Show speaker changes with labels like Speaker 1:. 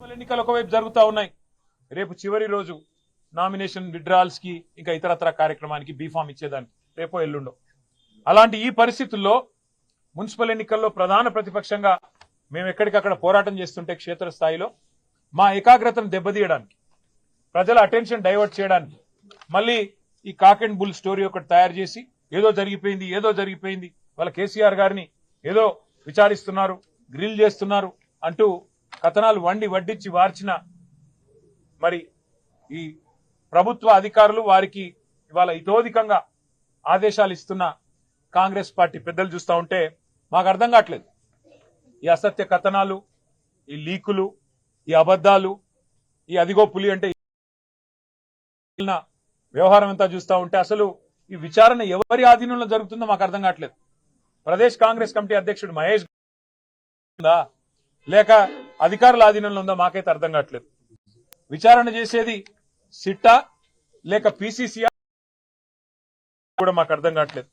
Speaker 1: ఎన్నికలు ఒకవైపు జరుగుతూ ఉన్నాయి. రేపు చివరి రోజు నామినేషన్ విత్డ్రాల్స్ కి ఇంకా ఇతరత్ర కార్యక్రమానికి బీఫామ్ ఇచ్చేదానికి రేపో ఎల్లుండో. అలాంటి ఈ పరిస్థితుల్లో మున్సిపల్ ఎన్నికల్లో ప్రధాన ప్రతిపక్షంగా మేము ఎక్కడికక్కడ పోరాటం చేస్తుంటే క్షేత్రస్థాయిలో మా ఏకాగ్రతను దెబ్బతీయడానికి, ప్రజల అటెన్షన్ డైవర్ట్ చేయడానికి మళ్ళీ ఈ కాక్ అండ్ బుల్ స్టోరీ ఒకటి తయారు చేసి ఏదో జరిగిపోయింది వాళ్ళ కేసీఆర్ గారిని ఏదో విచారిస్తున్నారు, గ్రిల్ చేస్తున్నారు అంటూ కథనాలు వడ్డించి వార్చిన మరి ఈ ప్రభుత్వ అధికారులు వారికి ఇవాళ ఇతోధికంగా ఆదేశాలు ఇస్తున్న కాంగ్రెస్ పార్టీ పెద్దలు చూస్తూ ఉంటే మాకు అర్థం కావట్లేదు. ఈ అసత్య కథనాలు, ఈ లీకులు, ఈ అబద్ధాలు, ఈ అదిగో పులి అంటే వ్యవహారం అంతా చూస్తూ ఉంటే అసలు ఈ విచారణ ఎవరి ఆధీనంలో జరుగుతుందో మాకు అర్థం కావట్లేదు. ప్రదేశ్ కాంగ్రెస్ కమిటీ అధ్యక్షుడు మహేష్ లేక అధికారుల ఆధీనంలో ఉందో మాకైతే అర్థం కావట్లేదు. విచారణ చేసేది సిట్టా లేక పీసీసీ కూడా మాకు అర్థం కావట్లేదు.